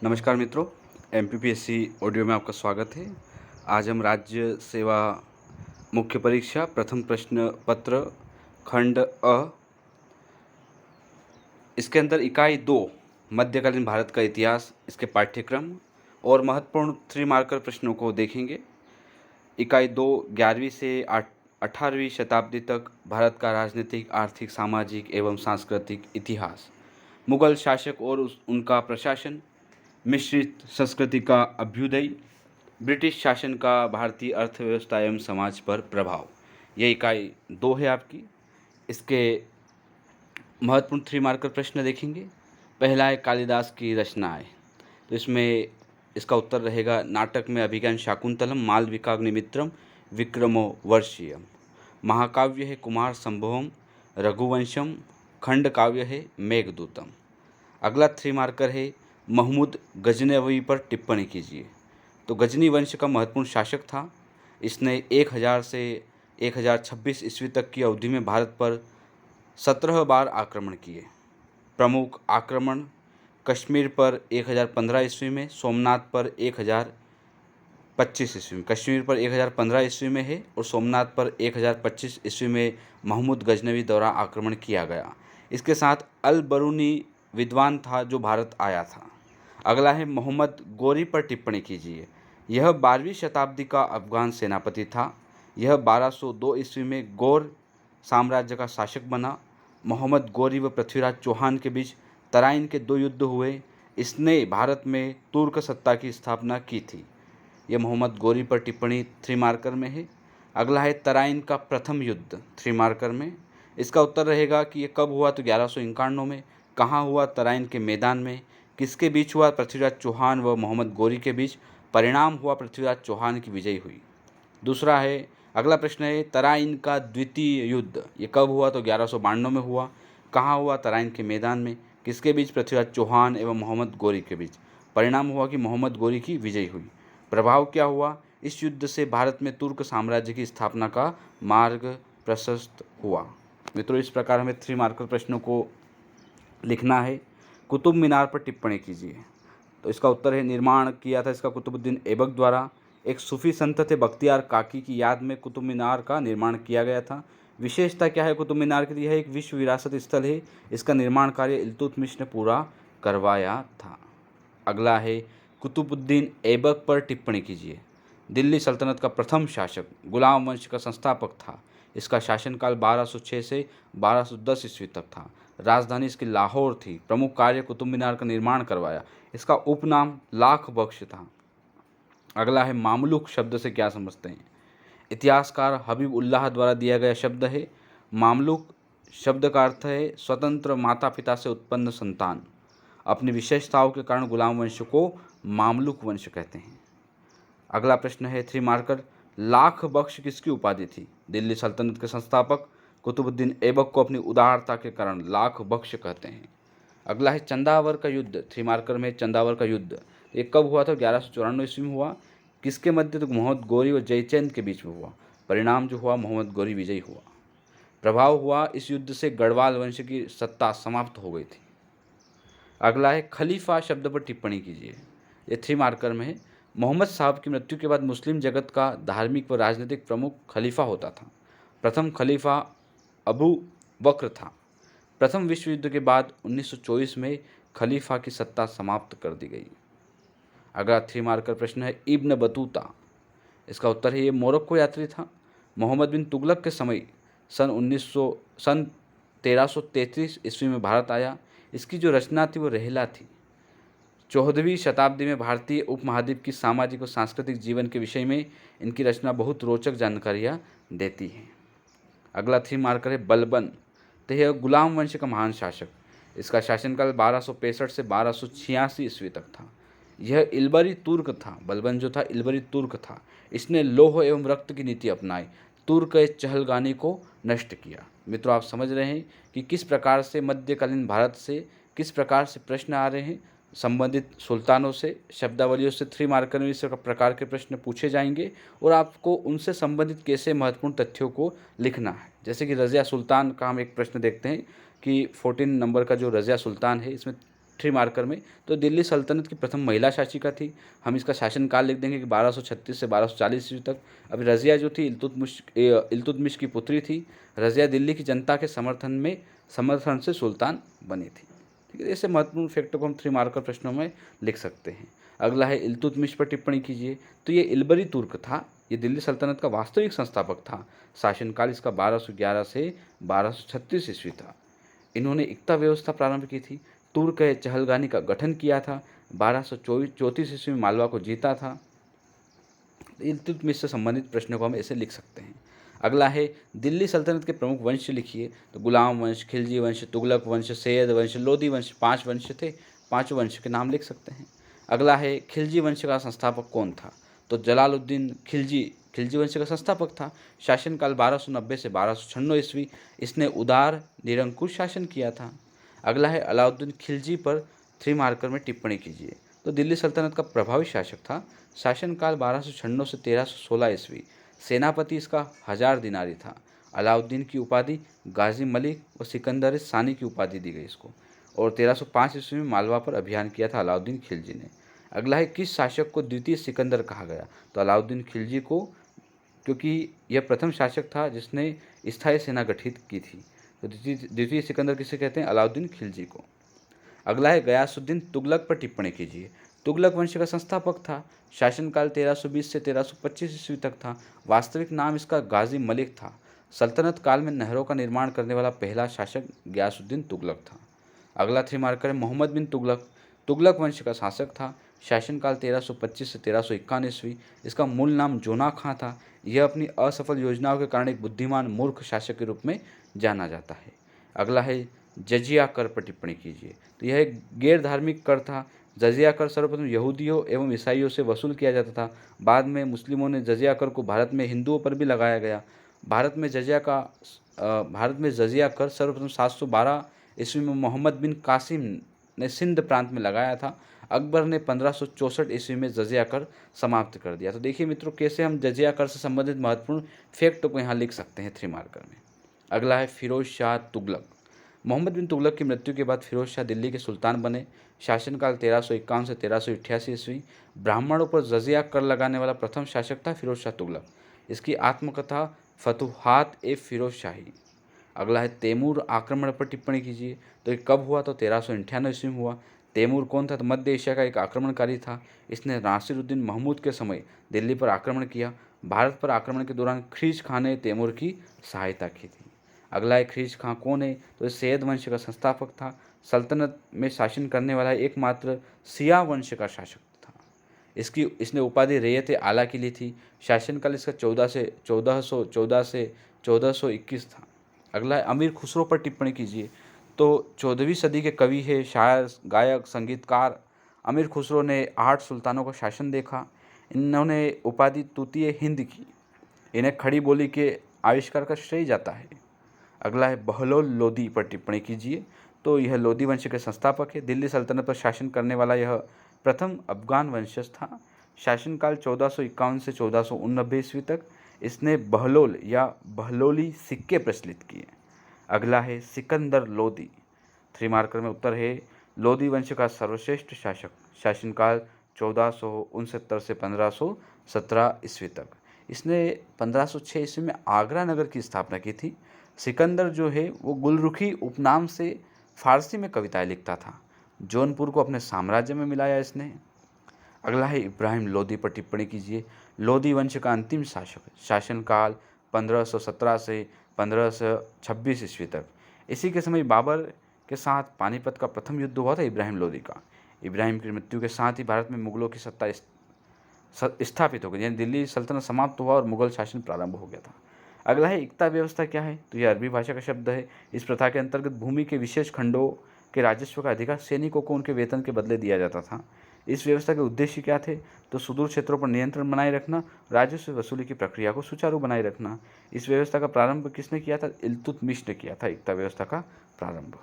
नमस्कार मित्रों, MPPSC audio में आपका स्वागत है। आज हम राज्य सेवा मुख्य परीक्षा प्रथम प्रश्न पत्र खंड अ इसके अंदर इकाई 2 मध्यकालीन भारत का इतिहास, इसके पाठ्यक्रम और महत्वपूर्ण 3 मार्कर प्रश्नों को देखेंगे। इकाई 2 11वीं से 18वीं शताब्दी तक भारत का राजनीतिक, आर्थिक, सामाजिक एवं सांस्कृतिक इतिहास, मुगल शासक और उनका प्रशासन, मिश्रित संस्कृति का अभ्युदय, ब्रिटिश शासन का भारतीय अर्थव्यवस्था एवं समाज पर प्रभाव। ये इकाई 2 है आपकी। इसके महत्वपूर्ण 3 मार्कर प्रश्न देखेंगे। पहला है कालिदास की रचनाएं, तो इसमें इसका उत्तर रहेगा नाटक में अभिज्ञान शाकुंतलम, मालविकाग्निमित्रम, विक्रमो वर्षीयम। महाकाव्य है कुमार संभवम, रघुवंशम। खंड काव्य है मेघदूतम। अगला 3 मार्कर है महमूद गजनवी पर टिप्पणी कीजिए। तो गजनी वंश का महत्वपूर्ण शासक था। इसने 1000 से 1026 ईस्वी तक की अवधि में भारत पर 17 बार आक्रमण किए। प्रमुख आक्रमण कश्मीर पर 1015 ईस्वी में, सोमनाथ पर 1025 ईस्वी में। कश्मीर पर 1015 ईस्वी में है और सोमनाथ पर 1025 ईस्वी में महमूद गजनवी द्वारा आक्रमण किया गया। इसके साथ अल बरूनी विद्वान था जो भारत आया था। अगला है मोहम्मद गोरी पर टिप्पणी कीजिए। यह 12वीं शताब्दी का अफगान सेनापति था। यह 1202 ईस्वी में गौर साम्राज्य का शासक बना। मोहम्मद गोरी व पृथ्वीराज चौहान के बीच तराइन के 2 युद्ध हुए। इसने भारत में तुर्क सत्ता की स्थापना की थी। यह मोहम्मद गोरी पर टिप्पणी 3 मार्कर में है। अगला है तराइन का प्रथम युद्ध 3 मार्कर में। इसका उत्तर रहेगा कि यह कब हुआ, तो 1151 में। कहाँ हुआ, तराइन के मैदान में। किसके बीच हुआ, पृथ्वीराज चौहान व मोहम्मद गोरी के बीच। परिणाम हुआ पृथ्वीराज चौहान की विजय हुई। दूसरा है, अगला प्रश्न है तराइन का द्वितीय युद्ध, ये कब हुआ, तो 1192 में हुआ। कहाँ हुआ, तराइन के मैदान में। किसके बीच, पृथ्वीराज चौहान एवं मोहम्मद गोरी के बीच। परिणाम हुआ कि मोहम्मद गोरी की विजय हुई। प्रभाव क्या हुआ, इस युद्ध से भारत में तुर्क साम्राज्य की स्थापना का मार्ग प्रशस्त हुआ। मित्रों, इस प्रकार हमें 3 मार्कर प्रश्नों को लिखना है। कुतुब मीनार पर टिप्पणी कीजिए। तो इसका उत्तर है निर्माण किया था इसका कुतुबुद्दीन ऐबक द्वारा। एक सूफी संत थे बख्तियार काकी की याद में कुतुब मीनार का निर्माण किया गया था। विशेषता क्या है कुतुब मीनार की, यह एक विश्व विरासत स्थल है। इसका निर्माण कार्य इल्तुतमिश ने पूरा करवाया था। अगला है कुतुबुद्दीन ऐबक पर टिप्पणी कीजिए। दिल्ली सल्तनत का प्रथम शासक, गुलाम वंश का संस्थापक था। इसका शासनकाल 1206 से 1210 ईस्वी तक था। राजधानी इसकी लाहौर थी। प्रमुख कार्य कुतुब मीनार का निर्माण करवाया। इसका उपनाम लाख बख्श था। अगला है मामलुक शब्द से क्या समझते हैं। इतिहासकार हबीब उल्लाह द्वारा दिया गया शब्द है। मामलुक शब्द का अर्थ है स्वतंत्र माता पिता से उत्पन्न संतान। अपनी विशेषताओं के कारण गुलाम वंश को मामलुक वंश कहते हैं। अगला प्रश्न है 3 मार्कर, लाख बख्श किसकी उपाधि थी। दिल्ली सल्तनत के संस्थापक कुतुबुद्दीन ऐबक को अपनी उदारता के कारण लाख बख्श कहते हैं। अगला है चंदावर का युद्ध 3 मार्कर में। चंदावर का युद्ध ये कब हुआ था, 1194 ईस्वी में हुआ। किसके मध्य, तो मोहम्मद गोरी और जयचंद के बीच में हुआ। परिणाम जो हुआ, मोहम्मद गोरी विजयी हुआ। प्रभाव हुआ, इस युद्ध से गढ़वाल वंश की सत्ता समाप्त हो गई थी। अगला है खलीफा शब्द पर टिप्पणी कीजिए। ये 3 मार्कर में है। मोहम्मद साहब की मृत्यु के बाद मुस्लिम जगत का धार्मिक व राजनीतिक प्रमुख खलीफा होता था। प्रथम खलीफा अबू बकर था। प्रथम विश्व युद्ध के बाद 1924 में खलीफा की सत्ता समाप्त कर दी गई। अगला 3 मार्कर प्रश्न है इब्न बतूता। इसका उत्तर है ये मोरक्को यात्री था। मोहम्मद बिन तुगलक के समय सन 1333 ईस्वी में भारत आया। इसकी जो रचना थी वो रहला थी। 14वीं शताब्दी में भारतीय उपमहाद्वीप की सामाजिक और सांस्कृतिक जीवन के विषय में इनकी रचना बहुत रोचक जानकारियाँ देती है। अगला 3 मार्कर है बलबन। तो यह गुलाम वंश का महान शासक। इसका शासनकाल 1265 से 1286 ईस्वी तक था। यह इल्बरी तुर्क था। बलबन जो था इल्बरी तुर्क था। इसने लौह एवं रक्त की नीति अपनाई। तुर्क चहलगानी को नष्ट किया। मित्रों, आप समझ रहे हैं कि किस प्रकार से मध्यकालीन भारत से किस प्रकार से प्रश्न आ रहे हैं। संबंधित सुल्तानों से, शब्दावलियों से 3 मार्कर में इस प्रकार के प्रश्न पूछे जाएंगे और आपको उनसे संबंधित कैसे महत्वपूर्ण तथ्यों को लिखना है। जैसे कि रज़िया सुल्तान का हम एक प्रश्न देखते हैं कि 14 नंबर का जो रज़िया सुल्तान है, इसमें थ्री मार्कर में, तो दिल्ली सल्तनत की प्रथम महिला शासिका थी। हम इसका शासनकाल लिख देंगे कि 1236 से 1240 ईस्वी तक। अब रज़िया जो थी इल्तुतमिश की पुत्री थी। रज़िया दिल्ली की जनता के समर्थन से सुल्तान बनी थी। ठीक है, ऐसे महत्वपूर्ण फैक्टों को हम थ्री मार्कर प्रश्नों में लिख सकते हैं। अगला है इल्तुतमिश पर टिप्पणी कीजिए। तो ये इल्बरी तुर्क था, ये दिल्ली सल्तनत का वास्तविक संस्थापक था। शासनकाल इसका 1211 से 1236 ईस्वी था। इन्होंने इक्ता व्यवस्था प्रारंभ की थी। तुर्क चहलगानी का गठन किया था। 1234 ईस्वी में मालवा को जीता था। इल्तुतमिश से संबंधित प्रश्नों को हम ऐसे लिख सकते हैं। अगला है दिल्ली सल्तनत के प्रमुख वंश लिखिए। तो गुलाम वंश, खिलजी वंश, तुगलक वंश, सैयद वंश, लोदी वंश, 5 वंश थे। 5 वंश के नाम लिख सकते हैं। अगला है खिलजी वंश का संस्थापक कौन था। तो जलालुद्दीन खिलजी वंश का संस्थापक था। शासनकाल 1290 से 1296 ईस्वी। इसने उदार निरंकुश शासन किया था। अगला है अलाउद्दीन खिलजी पर थ्री मार्कर में टिप्पणी कीजिए। तो दिल्ली सल्तनत का प्रभावी शासक था। शासनकाल 1296 से 1316 ईस्वी। सेनापति इसका 1000 दिनारी था। अलाउद्दीन की उपाधि गाजी मलिक और सिकंदर सानी की उपाधि दी गई इसको। और 1305 ईस्वी में मालवा पर अभियान किया था अलाउद्दीन खिलजी ने। अगला है किस शासक को द्वितीय सिकंदर कहा गया। तो अलाउद्दीन खिलजी को, क्योंकि यह प्रथम शासक था जिसने स्थायी सेना गठित की थी। तो द्वितीय सिकंदर किसे कहते हैं, अलाउद्दीन खिलजी को। अगला है गयासुद्दीन तुगलक पर टिप्पणी कीजिए। तुगलक वंश का संस्थापक था। शासनकाल 1320 से 1325 ईस्वी तक था। वास्तविक नाम इसका गाजी मलिक था। सल्तनत काल में नहरों का निर्माण करने वाला पहला शासक गयासुद्दीन तुगलक था। अगला थ्री मार्कर है मोहम्मद बिन तुगलक। तुगलक वंश का शासक था। शासनकाल 1325 से 1351 ईस्वी। इसका मूल नाम जोना खां था। यह अपनी असफल योजनाओं के कारण एक बुद्धिमान मूर्ख शासक के रूप में जाना जाता है। अगला है जजिया कर पर टिप्पणी कीजिए। तो यह एक गैर धार्मिक कर था। जजिया कर सर्वप्रथम यहूदियों एवं ईसाइयों से वसूल किया जाता था। बाद में मुस्लिमों ने जजिया कर को भारत में हिंदुओं पर भी लगाया गया। भारत में जजिया कर सर्वप्रथम 712 ईस्वी में मोहम्मद बिन कासिम ने सिंध प्रांत में लगाया था। अकबर ने 1564 ईस्वी में जजिया कर समाप्त कर दिया। तो देखिए मित्रों, कैसे हम जजिया कर से संबंधित महत्वपूर्ण फैक्ट को यहाँ लिख सकते हैं थ्री मार्कर में। अगला है फिरोज शाह तुगलक। मोहम्मद बिन तुगलक की मृत्यु के बाद फिरोज शाह दिल्ली के सुल्तान बने। शासनकाल 1351 से 1388 ईस्वी। ब्राह्मणों पर जजिया कर लगाने वाला प्रथम शासक था फिरोज शाह तुगलक। इसकी आत्मकथा फतुहात ए फिरोज शाही। अगला है तैमूर आक्रमण पर टिप्पणी कीजिए। तो ये कब हुआ, तो 1398 ईस्वी में हुआ। तैमूर कौन था, तो मध्य एशिया का एक आक्रमणकारी था। इसने नासिरुद्दीन महमूद के समय दिल्ली पर आक्रमण किया। भारत पर आक्रमण के दौरान ख्रीज खां ने तैमूर की सहायता की थी। अगला है ख्रीज खां कौन है, तो ये सैयद वंश का संस्थापक था। सल्तनत में शासन करने वाला एकमात्र सिया वंश का शासक था। इसने उपाधि रैयत आला की ली थी। शासनकाल इसका 1414 से 1421 था। अगला है अमीर खुसरो पर टिप्पणी कीजिए। तो 14वीं सदी के कवि है, शायर, गायक, संगीतकार अमीर खुसरो ने 8 सुल्तानों का शासन देखा। इन्होंने उपाधि तूतीय हिंद की। इन्हें खड़ी बोली के आविष्कार का श्रेय जाता है। अगला है बहलोल लोदी पर टिप्पणी कीजिए। तो यह लोदी वंश के संस्थापक है। दिल्ली सल्तनत पर शासन करने वाला यह प्रथम अफगान वंशज था। शासनकाल 1451 से 1489 ईस्वी तक। इसने बहलोल या बहलोली सिक्के प्रचलित किए। अगला है सिकंदर लोदी। थ्री मार्कर में उत्तर है लोदी वंश का सर्वश्रेष्ठ शासक। शासनकाल 1469 से 1517 ईस्वी तक। इसने 1506 ईस्वी में आगरा नगर की स्थापना की थी। सिकंदर जो है वो गुलरुखी उपनाम से फारसी में कविताएं लिखता था। जौनपुर को अपने साम्राज्य में मिलाया इसने। अगला है इब्राहिम लोदी पर टिप्पणी कीजिए। लोदी वंश का अंतिम शासक। शासनकाल 1517 से 1526 ईस्वी तक। इसी के समय बाबर के साथ पानीपत का प्रथम युद्ध हुआ था इब्राहिम लोदी का। इब्राहिम की मृत्यु के साथ ही भारत में मुगलों की सत्ता स्थापित हो गई, यानी दिल्ली सल्तनत समाप्त हुआ और मुगल शासन प्रारंभ हो गया था। अगला है इक्ता व्यवस्था क्या है, तो यह अरबी भाषा का शब्द है। इस प्रथा के अंतर्गत भूमि के विशेष खंडों के राजस्व का अधिकार सैनिकों को उनके वेतन के बदले दिया जाता था। इस व्यवस्था के उद्देश्य क्या थे, तो सुदूर क्षेत्रों पर नियंत्रण बनाए रखना, राजस्व वसूली की प्रक्रिया को सुचारू बनाए रखना। इस व्यवस्था का प्रारंभ किसने किया था, इल्तुतमिश ने किया था इक्ता व्यवस्था का प्रारंभ।